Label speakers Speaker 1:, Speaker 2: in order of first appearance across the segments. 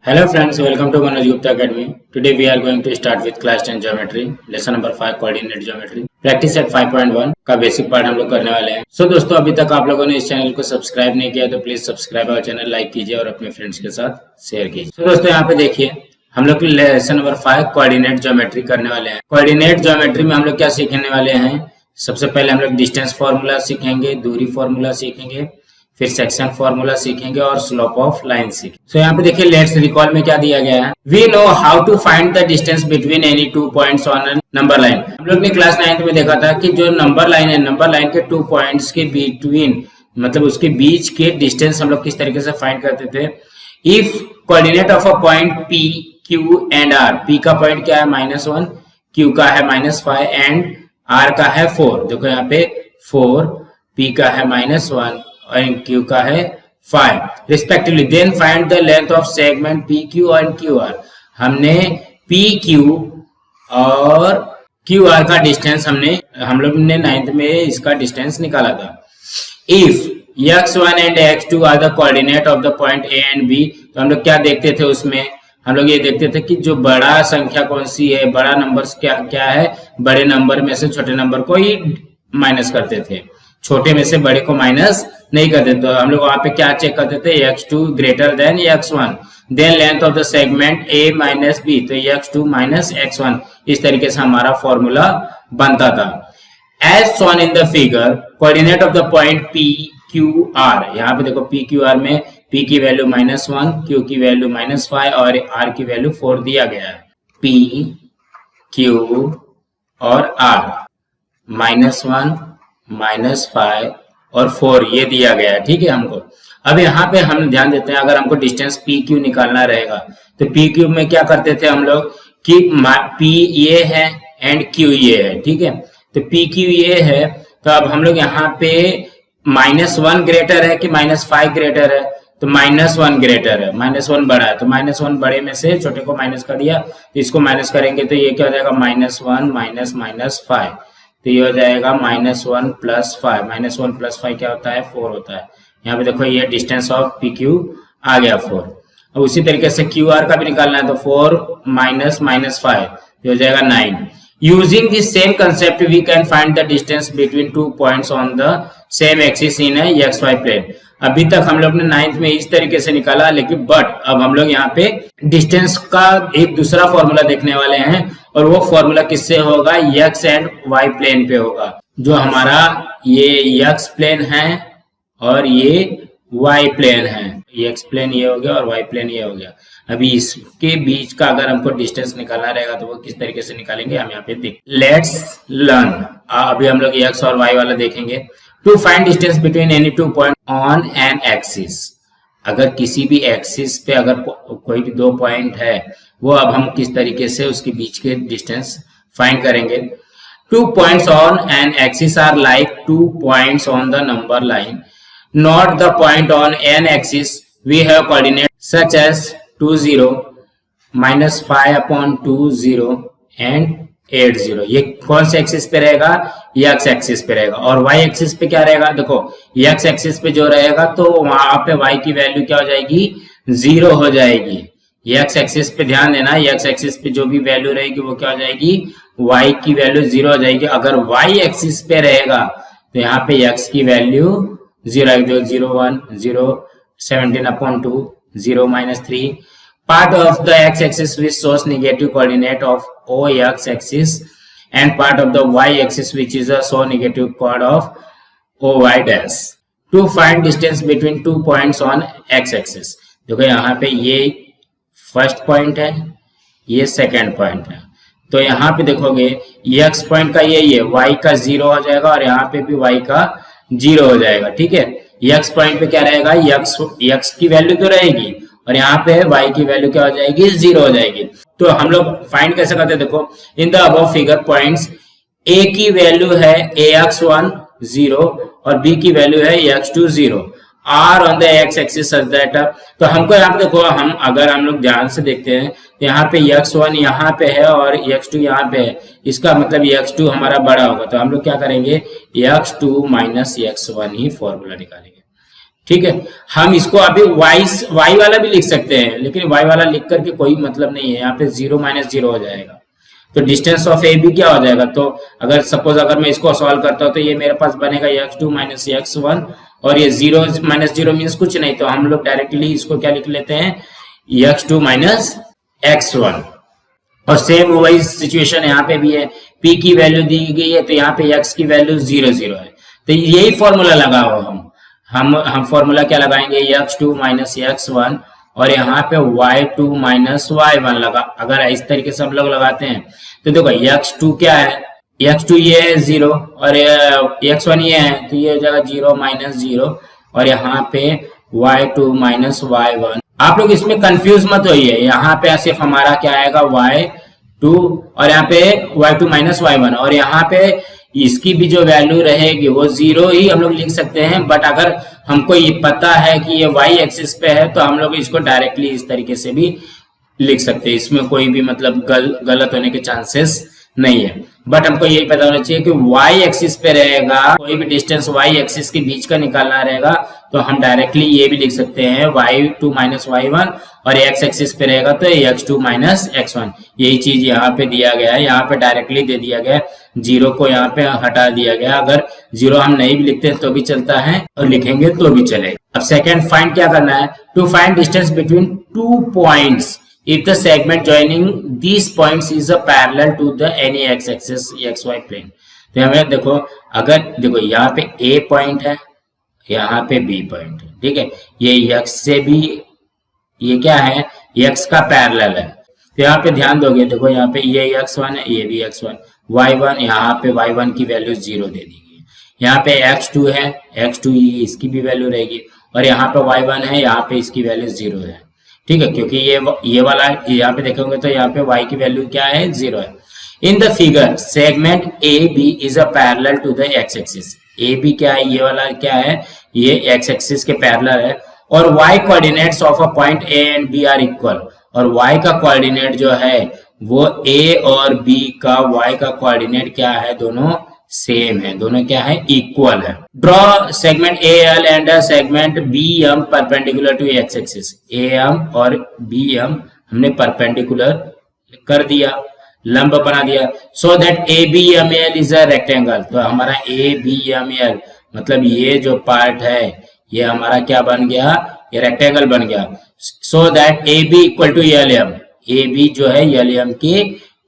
Speaker 1: Hello friends, welcome to Manoj Gupta Academy. Today we are going to start with class 10 geometry, lesson number 5 coordinate geometry. Practice at 5.1 का basic part हम लोग करने वाले हैं। सो दोस्तों, अभी तक आप लोगों ने इस चैनल को सब्सक्राइब नहीं किया तो please subscribe our channel, like कीजिए और अपने फ्रेंड्स के साथ शेयर कीजिए। तो दोस्तों यहाँ पे देखिए, हम लोग लेसन नंबर 5 कोऑर्डिनेट ज्योमेट्री करने वाले हैं। कोऑर्डिनेट ज्योमेट्री में हम लोग क्या सीखने वाले हैं? सबसे पहले हम लोग डिस्टेंस फॉर्मूला सीखेंगे, दूरी फॉर्मूला सीखेंगे, फिर सेक्शन फॉर्मूला सीखेंगे और स्लोप ऑफ लाइन सीखेंगे। सो यहाँ पे देखिए, लेट्स रिकॉल में क्या दिया गया है। We know how to find the distance between any two points on a number line. हम लोग ने क्लास 9 में देखा था कि जो नंबर लाइन है, नंबर लाइन के 2 पॉइंट्स के बिटवीन, मतलब उसके बीच के डिस्टेंस हम लोग किस तरीके से फाइंड करते थे। If coordinate of a point P, Q and R, P का पॉइंट क्या है -1, क्यू का है -5 एंड आर का है 4। देखो यहाँ पे 4, पी का है -1 और क्यू का है 5 respectively. Then find the length of segment P Q and Q R. हमने पी क्यू और क्यू आर का डिस्टेंस हम लोग ने 9th में इसका डिस्टेंस निकाला था। If x1 and x2 are the coordinate of the point A and B, तो हम लोग क्या देखते थे उसमें? हम लोग ये देखते थे कि जो बड़ा संख्या कौन सी है, बड़ा नंबर क्या है, बड़े नंबर में से छोटे नंबर को ही माइनस करते थे, छोटे में से बड़े को माइनस नहीं करते। तो हम लोग वहां पे क्या चेक करते थे? x2 greater than x1, then length of the segment a minus b, तो x2 माइनस x1। इस तरीके से हमारा फॉर्मूला बनता था। As shown in the figure, coordinate of the point p q r। यहाँ पे देखो p q r में p की वैल्यू -1, q की वैल्यू -5 और r की वैल्यू 4 दिया गया है। p q और r -1 -5 और 4 ये दिया गया है, ठीक है हमको। अब यहाँ पे हम ध्यान देते हैं, अगर हमको डिस्टेंस पी क्यू निकालना रहेगा तो पी क्यू में क्या करते थे हम लोग कि पी ये है एंड क्यू ये है, ठीक है। तो पी क्यू ये है, तो अब हम लोग यहाँ पे -1 ग्रेटर है कि -5 ग्रेटर है? तो -1 ग्रेटर है, -1 बड़ा है, तो -1 बड़े में से छोटे को माइनस कर दिया, तो इसको माइनस करेंगे तो ये क्या हो जाएगा? -1 -5, तो ये हो जाएगा -1 + 5। -1 + 5 क्या होता है? 4 होता है। यहाँ पे देखो, ये डिस्टेंस ऑफ पी क्यू आ गया 4। अब उसी तरीके से क्यू आर का भी निकालना है, तो 4 -5 ये हो जाएगा 9। Using this same concept we can find the distance between 2 points on the same axis in X Y plane. अभी तक हम लोग ने 9th में इस तरीके से निकाला, लेकिन अब हम लोग यहाँ पे डिस्टेंस का एक दूसरा फॉर्मूला देखने वाले हैं, और वो फॉर्मूला किससे होगा? x एंड y प्लेन पे होगा। जो हमारा ये x प्लेन है और ये y प्लेन है, x प्लेन ये हो गया और y प्लेन ये हो गया। अभी इसके बीच का अगर हमको डिस्टेंस निकालना रहेगा तो वो किस तरीके से निकालेंगे हम यहाँ पे देख। Let's learn. अभी हम लोग x और y वाला देखेंगे। To find distance between any two point on an axis. अगर किसी भी एक्सिस पे अगर कोई भी 2 पॉइंट है, वो अब हम किस तरीके से उसके बीच के डिस्टेंस फाइंड करेंगे। 2 points on an axis are like 2 points on the number line, not the point on an axis we have coordinate such as 2 0 -5/2 0 and 8 0। ये कौन से एक्सिस पे रहेगा? x एक्सिस पे रहेगा। और y एक्सिस पे क्या रहेगा? देखो, x एक्सिस पे जो रहेगा तो वहां पे y की वैल्यू क्या हो जाएगी? 0 हो जाएगी। x एक्सिस पे ध्यान देना, x एक्सिस पे जो भी वैल्यू रहेगी वो क्या हो जाएगी? y की वैल्यू 0 हो जाएगी। अगर y एक्सिस पे रहेगा तो यहाँ पे x की वैल्यू 0 आएगी। 0 1 0 17/2 0 -3। Part of the x-axis which shows negative coordinate of o x-axis and part of the y-axis which is a show negative chord of o y-. To find distance between 2 points on x-axis. देखो यहाँ पे ये first point है, ये second point है। तो यहाँ पे देखोगे x पॉइंट का यही है, y का 0 हो जाएगा और यहाँ पे भी y का 0 हो जाएगा, ठीक है। x पॉइंट पे क्या रहेगा? x की वैल्यू तो रहेगी और यहाँ पे y की वैल्यू क्या हो जाएगी? 0 हो जाएगी। तो हम लोग फाइंड कैसे करते हैं? देखो, in the above figure points a की वैल्यू है ax1 0 और b की वैल्यू है x2 0 are on the x axis such that. तो हमको यहाँ पे देखो, अगर हम लोग ध्यान से देखते हैं तो यहाँ पे x1 यहाँ पे है और x2 यहाँ पे है, इसका मतलब x2 हमारा बड़ा होगा। तो हम लोग क्या करेंगे? x2 - x1 ही फॉर्मूला निकालेंगे। ठीक है। हम इसको अभी y वाला भी लिख सकते हैं, लेकिन y वाला लिख करके कोई मतलब नहीं है, यहाँ पे 0 - 0 हो जाएगा। तो डिस्टेंस ऑफ ए बी क्या हो जाएगा, तो अगर सपोज अगर मैं इसको सॉल्व करता हूँ तो ये मेरे पास बनेगा x2 - x1, और ये 0 - 0 मीन्स कुछ नहीं, तो हम लोग डायरेक्टली इसको क्या लिख लेते हैं, x2 - x1। और सेम वही सिचुएशन यहाँ पे भी है, p की वैल्यू दी गई है तो यहाँ पे x की वैल्यू 0 0 है, तो यही फॉर्मूला लगा हुआ हम फॉर्मूला क्या लगाएंगे, x2 - x1 और यहाँ पे y2 - y1 लगा। अगर इस तरीके से हम लोग लगाते हैं तो देखो x2 क्या है, x2 ये है 0 और x1 ये है, तो ये हो जाएगा 0 - 0 और यहाँ पे y2 - y1। आप लोग इसमें कंफ्यूज मत होइए, यहाँ पे सिर्फ हमारा क्या आएगा y2 और यहाँ पे y2 - y1 और यहाँ पे इसकी भी जो वैल्यू रहेगी वो 0 ही हम लोग लिख सकते हैं। बट अगर हमको ये पता है कि ये y एक्सिस पे है तो हम लोग इसको डायरेक्टली इस तरीके से भी लिख सकते हैं, इसमें कोई भी मतलब गलत होने के चांसेस नहीं है। बट हमको यही पता होना चाहिए कि y एक्सिस पे रहेगा, कोई भी डिस्टेंस y एक्सिस के बीच का निकालना रहेगा तो हम डायरेक्टली ये भी लिख सकते हैं y2 - y1 और x एक्सिस पे रहेगा तो x2 - x1। यही चीज यहाँ पे दिया गया है, यहाँ पे डायरेक्टली दे दिया गया है, 0 को यहाँ पे हटा दिया गया। अगर 0 हम नहीं भी लिखते तो भी चलता है और लिखेंगे तो भी चलेगा। अब सेकेंड फाइंड क्या करना है, to find distance between 2 points if the segment joining these points is a parallel to the any x axis xy plane। तो हमें देखो, अगर देखो यहाँ पे a पॉइंट है, यहाँ पे b पॉइंट है, ठीक है, ये x से भी ये क्या है, x का पैरेलल है। तो यहाँ पे ध्यान दोगे, देखो यहाँ पे ये x1 है, ये भी x1, y1 यहाँ पे y1 की वैल्यू 0 दे दी गई, यहाँ पे x2 है, x2 इसकी भी वैल्यू रहेगी और यहाँ पे y1 है, यहाँ पे इसकी वैल्यू 0 है, ठीक है, क्योंकि ये वाला यहाँ पे देखेंगे तो यहाँ पे y की वैल्यू क्या है, 0 है। In the figure segment A B is a parallel to the X axis. A B क्या है, ये वाला क्या है, ये एक्स एक्सिस के पैरेलल है और y coordinates of a point A and B are equal. और y का कोऑर्डिनेट जो है वो a और b का y का कोऑर्डिनेट क्या है, दोनों सेम है, दोनों क्या है, इक्वल है। Draw segment AL and segment BM perpendicular to X axis. AM और BM हमने परपेंडिकुलर कर दिया, लंब बना दिया, so that ABML is a rectangle. तो हमारा ABML मतलब ये जो पार्ट है ये हमारा क्या बन गया, ये रेक्टेंगल बन गया। So that AB equal to LM, AB जो है LM के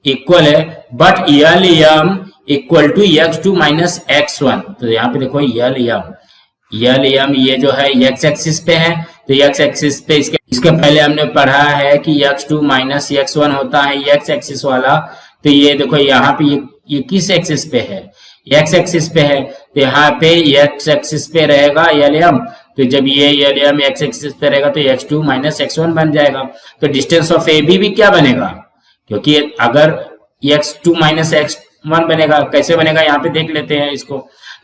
Speaker 1: इक्वल है, but LM equal to x2 - x1। तो यहाँ पे देखो LM ये जो है x एक्सिस पे है, तो x एक्सिस पे इसके पहले हमने पढ़ा है कि x2 - x1 होता है x एक्सिस वाला। तो ये देखो यहाँ पे ये किस एक्सिस पे है, x एक्सिस पे है, तो यहाँ पे x एक्सिस पे रहेगा LM। तो जब ये LM x एक्सिस पे रहेगा तो x2 - x1 बन जाएगा। तो डिस्टेंस ऑफ AB भी क्या बनेगा, क्योंकि अगर x2 - x1 बनेगा, कैसे बनेगा यहाँ पे देख लेते हैं इसको।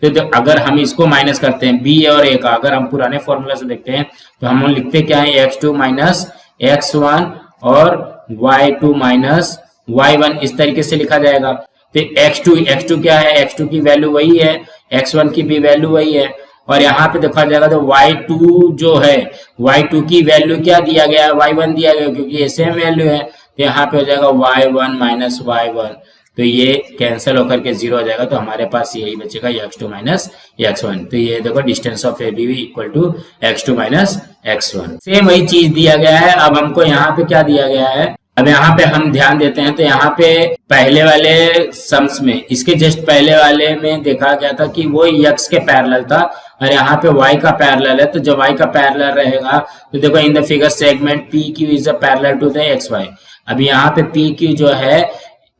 Speaker 1: तो अगर हम इसको माइनस करते हैं b और a का, अगर हम पुराने फॉर्मूला से देखते हैं तो हम लिखते क्या है, x2 - x1 और y2 - y1 इस तरीके से लिखा जाएगा। तो x2 क्या है, x2 की वैल्यू वही है, x1 की भी वैल्यू वही है और यहाँ पे देखा जाएगा तो y2 जो है, y2 की वैल्यू क्या दिया गया है, y1 दिया गया, क्योंकि ये सेम वैल्यू है। तो यहाँ पे हो जाएगा y1 - y1, तो ये कैंसिल होकर के 0 हो जाएगा। तो हमारे पास यही बचेगा x2 - x1। तो ये देखो distance of AB equal to x2 - x1। Same वही चीज दिया गया है। अब हमको यहाँ पे क्या दिया गया है, अब यहाँ पे हम ध्यान देते हैं तो यहाँ पे पहले वाले सम्स में, इसके जस्ट पहले वाले में देखा गया था कि वो x के पैरेलल था और यहाँ पे y का पैरेलल है। तो जब y का पैरेलल रहेगा तो देखो in the figure segment PQ is a parallel to the XY। अब यहाँ पे PQ जो है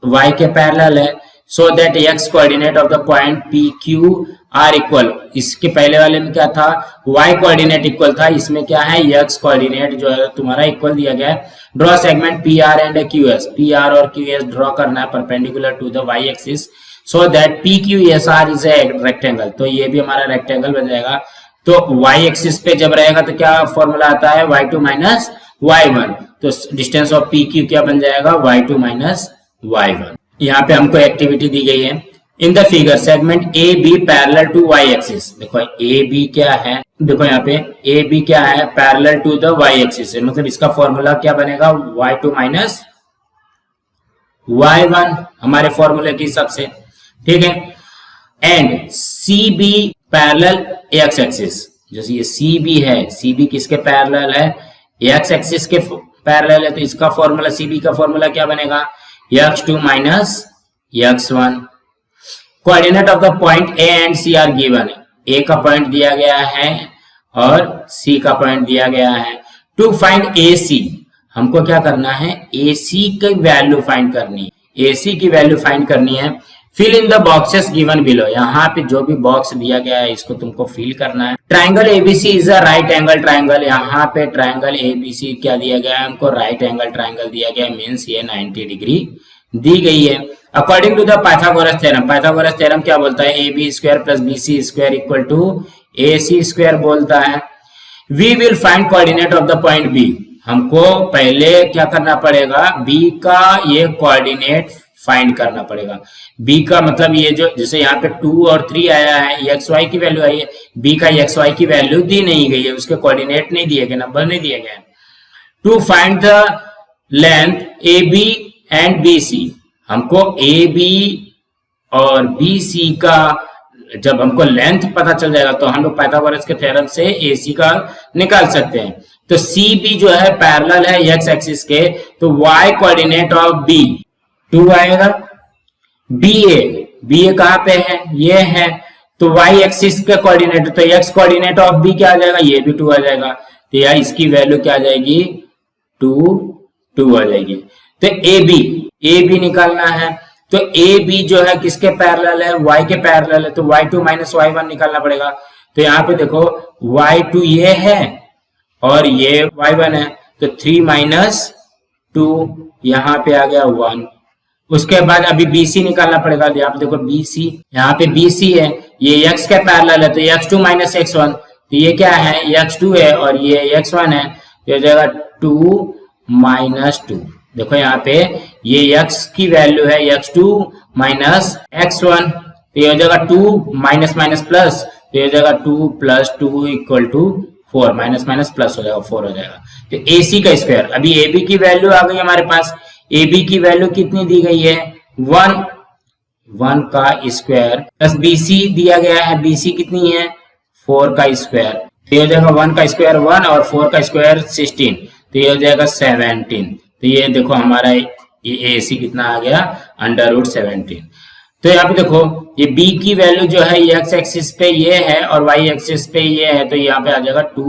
Speaker 1: y के पैरेलल है, so that x coordinate of the point PQ are equal. इसके पहले वाले में क्या था, y कोऑर्डिनेट इक्वल था, इसमें क्या है, x कोऑर्डिनेट जो है तुम्हारा इक्वल दिया गया है। Draw segment PR and QS, PR और QS ड्रॉ करना है perpendicular to the y axis, so that PQSR is a rectangle. तो ये भी हमारा रेक्टेंगल बन जाएगा। तो y एक्सिस पे जब रहेगा तो क्या फॉर्मूला आता है, y2 - y1। तो डिस्टेंस ऑफ PQ क्या बन जाएगा, y2 - y1। यहाँ पे हमको एक्टिविटी दी गई है, in the figure segment A B parallel to Y axis. देखो ए बी क्या है, देखो यहाँ पे ए बी क्या है, parallel to the Y axis है, मतलब इसका फॉर्मूला क्या बनेगा, y2 माइनस y1 हमारे फॉर्मूले के हिसाब से, ठीक है। And C B parallel X axis, जैसे ये सी बी है, सी बी किसके पैरेलल है, एक्स एक्सिस के पैरेलल है, तो इसका फॉर्मूला सी बी का फॉर्मूला क्या बनेगा, x2 minus x1। Coordinate of the point A and C are given, A का पॉइंट दिया गया है और सी का पॉइंट दिया गया है। टू फाइंड ए सी, हमको क्या करना है, ए सी की वैल्यू फाइंड करनी है, ए सी की वैल्यू फाइंड करनी है। Fill in the boxes given below, यहाँ पे जो भी बॉक्स दिया गया है इसको तुमको फिल करना है। Triangle ABC is a right angle triangle, यहाँ पे ट्राइंगल एबीसी क्या दिया गया है हमको, राइट एंगल ट्राइंगल दिया गया है, मीन्स ये 90 डिग्री दी गई है। According to the Pythagoras theorem, Pythagoras theorem क्या बोलता है, A B square plus B C square equal to A C square बोलता है। We will find coordinate of the point B, हमको पहले क्या करना पड़ेगा, बी का ये कोऑर्डिनेट फाइंड करना पड़ेगा। बी का मतलब ये जो जैसे यहाँ पे 2 और 3 आया है, एक्स वाई की वैल्यू आई है, बी का एक्स वाई की वैल्यू दी नहीं गई है, उसके कोऑर्डिनेट नहीं दिए गए, नंबर नहीं दिए गए। To find the length A B and B C, हमको ए बी और बी सी का जब हमको लेंथ पता चल जाएगा तो हम लोग पाइथागोरस के थ्योरम से ए सी का निकाल सकते हैं। तो सी बी जो है पैरेलल है एक्स एक्सिस के, तो वाई कोऑर्डिनेट ऑफ बी 2 आएगा। बी ए कहाँ पे है, ये है, तो वाई एक्सिस के कोऑर्डिनेट, तो एक्स कोऑर्डिनेट ऑफ बी क्या आ जाएगा, ये भी 2 आ जाएगा, तो यार इसकी वैल्यू क्या आ जाएगी, 2 आ जाएगी। तो ए बी निकालना है, तो ए बी जो है किसके पैरेलल है, y के पैरेलल है, तो y2 माइनस y1 निकालना पड़ेगा। तो यहाँ पे देखो y2 ये है और ये y1 है, तो 3 माइनस 2 यहाँ पे आ गया 1। उसके बाद अभी BC निकालना पड़ेगा, यहाँ पे देखो BC, यहाँ पे BC है, ये x के पैरेलल है, तो x2 माइनस x1, तो ये क्या है, x2 है और ये x1 है, तो हो जाएगा 2 माइनस 2। देखो यहाँ पे ये x की वैल्यू है x2 माइनस x1, तो ये हो जाएगा 2 माइनस माइनस प्लस, तो ये हो जाएगा 2 plus 2 equal to 4, minus minus plus हो जाएगा 4 हो जाएगा। तो AC का स्क्वायर, अभी AB की वैल्यू आ गई हमारे पास, AB की वैल्यू कितनी दी गई है, 1 का स्क्वायर प्लस BC दिया गया है, BC कितनी है, 4 का स्क्वायर, तो ये हो जाएगा 1 का स्क्वायर 1 और 4 का स्क्वायर 16, तो ये हो जाएगा 17। तो ये देखो हमारा ये AC कितना आ गया, √17। तो यहाँ पे देखो ये B की वैल्यू जो है ये x एक्सिस पे ये है और y एक्सिस पे ये है, तो यहाँ पे आ जाएगा 2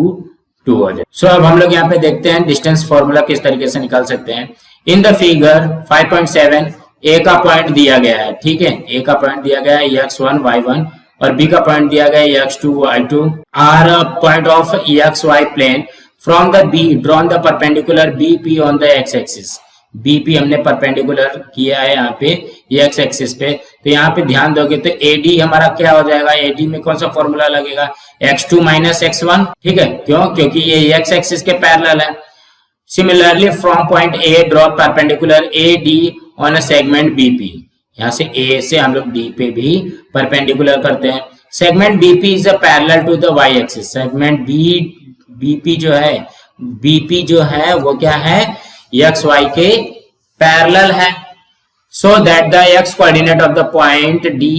Speaker 1: हो जाएगा। सो अब हम लोग यहाँ पे देखते हैं डिस्टेंस फॉर्मूला किस तरीके से निकाल सकते हैं। इन द फिगर 5.7 A का पॉइंट दिया गया है, ठीक है, A का पॉइंट दिया गया है x1 y1 और B का पॉइंट दिया गया है x2 y2 are point of xy plane from the B drawn the perpendicular BP on the x axis. BP हमने परपेंडिकुलर किया है यहाँ पे x एक्सिस पे, तो यहाँ पे ध्यान दोगे तो AD हमारा क्या हो जाएगा, AD में कौन सा फॉर्मूला लगेगा, x2 माइनस x1, ठीक है, क्यों, क्योंकि ये x एक्सिस के पैरेलल है। Similarly from point A draw perpendicular AD on a segment BP, यहाँ से A से हम लोग D पे भी परपेंडिकुलर करते हैं। Segment BP is a parallel to the y axis, segment BP जो है वो क्या है, xy के पैरेलल है। So that the x coordinate of the point D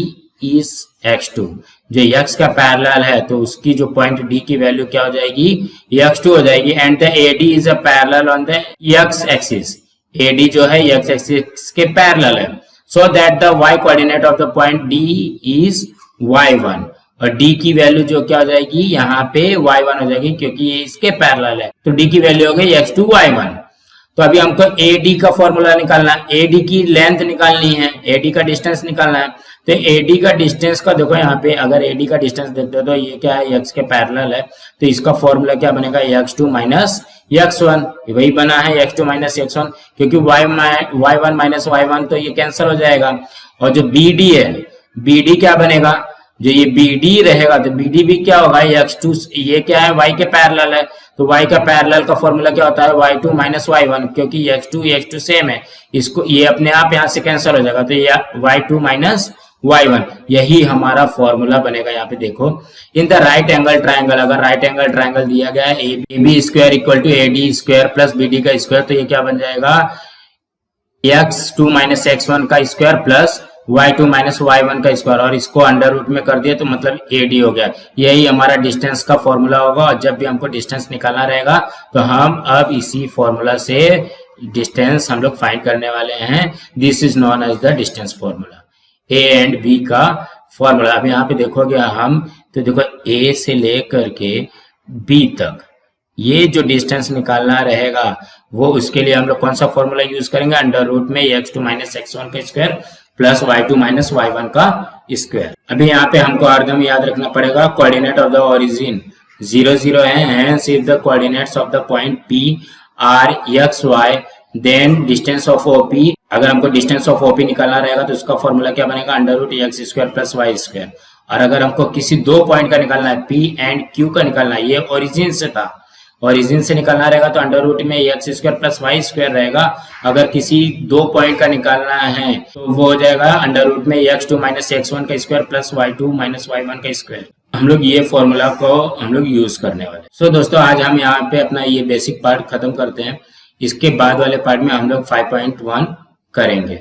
Speaker 1: is x2, जो x का पैरेलल है तो उसकी जो पॉइंट D की वैल्यू क्या हो जाएगी, x2 हो जाएगी। And the AD is a parallel on the x axis, AD जो है x एक्सिस के पैरेलल है। So that the y coordinate of the point D is y1, और D की वैल्यू जो क्या हो जाएगी, यहाँ पे y1 हो जाएगी क्योंकि ये इसके पैरेलल है, तो D की वैल्यू हो गई x2 y1। तो अभी हमको AD का फॉर्मूला निकालना है, AD की लेंथ निकालनी है, AD का डिस्टेंस निकालना है। तो AD का डिस्टेंस का देखो यहाँ पे अगर AD का डिस्टेंस देखते हो तो ये क्या है, x के पैरेलल है, तो इसका फॉर्मूला क्या बनेगा, x2 माइनस x1, वही बना है x2 माइनस x1, क्योंकि y1 माइनस y1 तो ये कैंसिल हो जाएगा। और जो BD है, BD क्या बनेगा, जो ये BD रहेगा तो BD भी क्या होगा, x2, ये क्या है, y के पैरेलल है, तो y का पैरेलल का फॉर्मूला क्या होता है, y2 माइनस y1, क्योंकि x2 सेम है, इसको ये अपने आप यहाँ से कैंसिल हो जाएगा, तो ये y2 माइनस y1, यही हमारा फॉर्मूला बनेगा। यहाँ पे देखो, in the right angle triangle, अगर राइट एंगल ट्राइंगल दिया गया है A B square equal to A D square plus B D का स्क्वायर, तो ये क्या बन जाएगा, x2 माइनस x1 का square plus y2 minus y1 का स्क्वायर, और इसको अंडर रूट में कर दिया तो मतलब AD हो गया। यही हमारा डिस्टेंस का फॉर्मूला होगा, और जब भी हमको डिस्टेंस निकालना रहेगा तो हम अब इसी फॉर्मूला से डिस्टेंस हम लोग फाइंड करने वाले हैं। This is known as the distance formula, A and B का फॉर्मूला। अब यहाँ पे देखोगे हम, तो देखो A से लेकर के B तक ये जो डिस्टेंस निकालना रहेगा वो, उसके लिए हम लोग कौन सा फॉर्मूला यूज करेंगे, अंडर रूट में x2 माइनस x1 का square plus y2 minus y1 का स्क्वायर। अभी यहाँ पे हमको हरदम याद रखना पड़ेगा कोऑर्डिनेट ऑफ द ओरिजिन 0 0 है, hence if the coordinates of the point P are x y then distance of OP, अगर हमको डिस्टेंस ऑफ OP निकालना रहेगा तो उसका फॉर्मूला क्या बनेगा, under root x square plus y square. और अगर हमको किसी दो पॉइंट का निकालना है, P एंड Q का निकालना है, ये ओरिजिन से था, ओरिजिन से निकालना रहेगा तो अंडर रूट में X square plus Y square रहेगा। अगर किसी दो पॉइंट का निकालना है तो वो हो जाएगा अंडर रूट में x2 माइनस x1 का square plus y2 minus y1 का स्क्वायर। हम लोग ये फॉर्मूला को हम लोग यूज करने वाले। सो दोस्तों, आज हम यहाँ पे अपना ये बेसिक पार्ट खत्म करते हैं। इसके बाद वाले पार्ट में हम लोग 5.1 करेंगे।